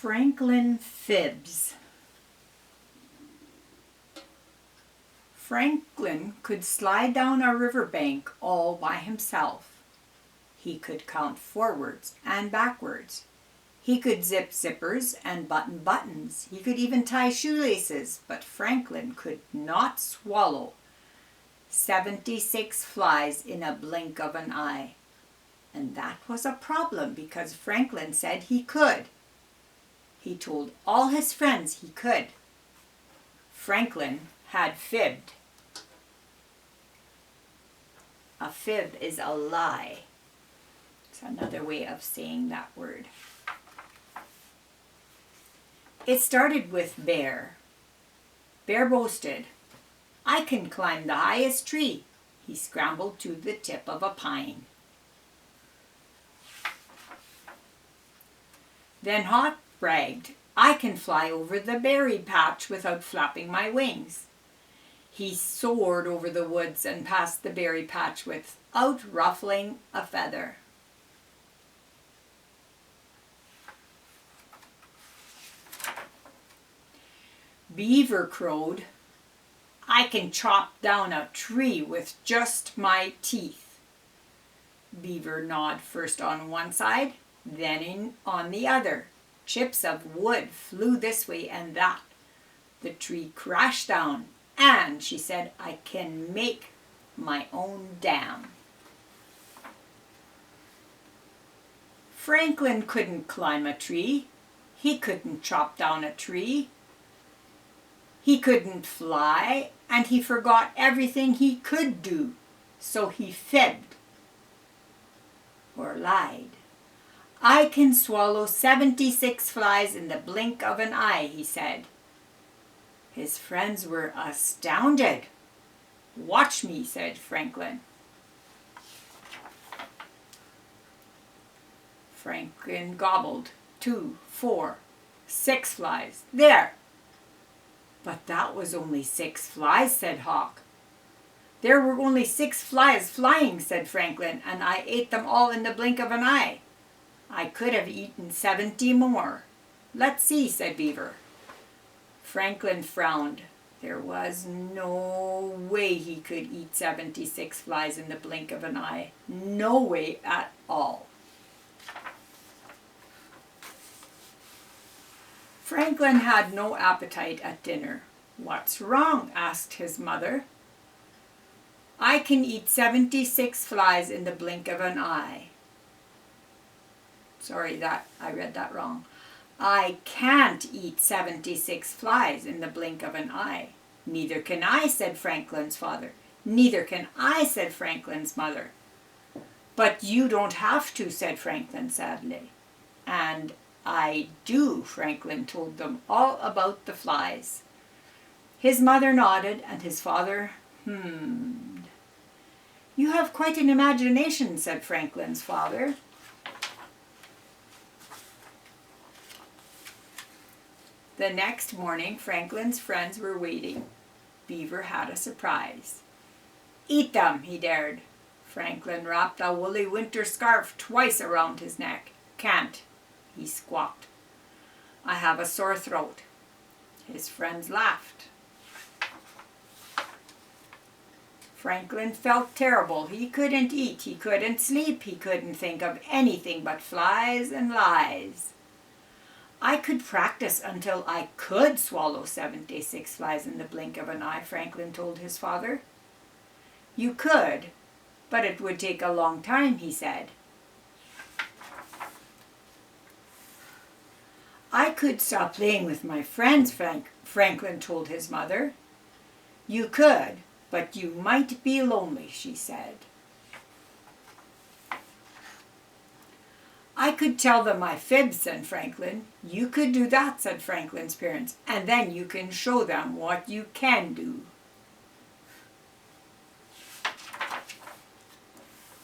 Fanklin Fibs. Fanklin could slide down a riverbank all by himself. He could count forwards and backwards. He could zip zippers and button buttons. He could even tie shoelaces, but Fanklin could not swallow 76 flies in a blink of an eye. And that was a problem because Fanklin said he could. He told all his friends he could. Fanklin had fibbed. A fib is a lie. It's another way of saying that word. It started with Bear. Bear boasted, "I can climb the highest tree." He scrambled to the tip of a pine. Then Hawk bragged, "I can fly over the berry patch without flapping my wings." He soared over the woods and past the berry patch without ruffling a feather. Beaver crowed, "I can chop down a tree with just my teeth." Beaver gnawed first on one side, then on the other. Chips of wood flew this way and that. The tree crashed down, and she said, "I can make my own dam." Fanklin couldn't climb a tree. He couldn't chop down a tree. He couldn't fly, and he forgot everything he could do, so he fibbed or lied. "I can swallow 76 flies in the blink of an eye," he said. His friends were astounded. "Watch me," said Fanklin. Fanklin gobbled 2, 4, 6 flies. "There!" "But that was only 6 flies," said Hawk. "There were only 6 flies flying," said Fanklin, "and I ate them all in the blink of an eye. I could have eaten 70 more. "Let's see," said Beaver. Fanklin frowned. There was no way he could eat 76 flies in the blink of an eye. No way at all. Fanklin had no appetite at dinner. "What's wrong?" asked his mother. "I can eat 76 flies in the blink of an eye." Sorry, I read that wrong. "I can't eat 76 flies in the blink of an eye." "Neither can I," said Fanklin's father. "Neither can I," said Fanklin's mother. "But you don't have to," said Fanklin sadly. "And I do," Fanklin told them all about the flies. His mother nodded and his father hummed. "You have quite an imagination," said Fanklin's father. The next morning, Fanklin's friends were waiting. Beaver had a surprise. "Eat them," he dared. Fanklin wrapped a woolly winter scarf twice around his neck. "Can't," he squawked. "I have a sore throat." His friends laughed. Fanklin felt terrible. He couldn't eat, he couldn't sleep, he couldn't think of anything but flies and lies. "I could practice until I could swallow 76 flies in the blink of an eye," Fanklin told his father. "You could, but it would take a long time," he said. "I could stop playing with my friends," Fanklin told his mother. "You could, but you might be lonely," she said. "I could tell them my fibs," said Fanklin. "You could do that," said Fanklin's parents, "and then you can show them what you can do."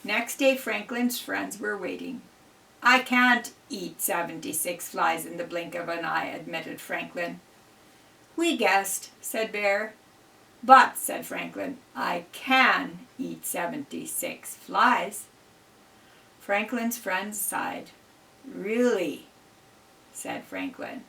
Next day, Fanklin's friends were waiting. "I can't eat 76 flies in the blink of an eye," admitted Fanklin. "We guessed," said Bear. "But," said Fanklin, "I can eat 76 flies." Fanklin's friends sighed. "Really? said Fanklin.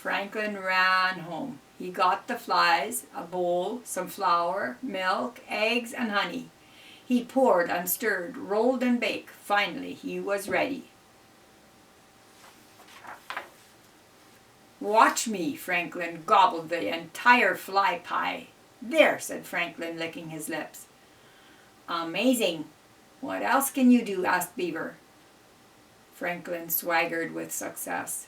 Fanklin ran home. He got the flies, a bowl, some flour, milk, eggs, and honey. He poured and stirred, rolled and baked. Finally, he was ready. Watch me, Fanklin gobbled the entire fly pie. There, said Fanklin, licking his lips. Amazing. What else can you do? Asked Beaver. Fanklin swaggered with success.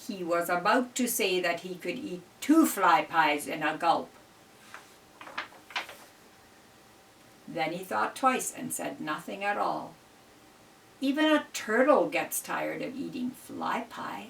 He was about to say that he could eat 2 fly pies in a gulp. Then he thought twice and said nothing at all. Even a turtle gets tired of eating fly pie.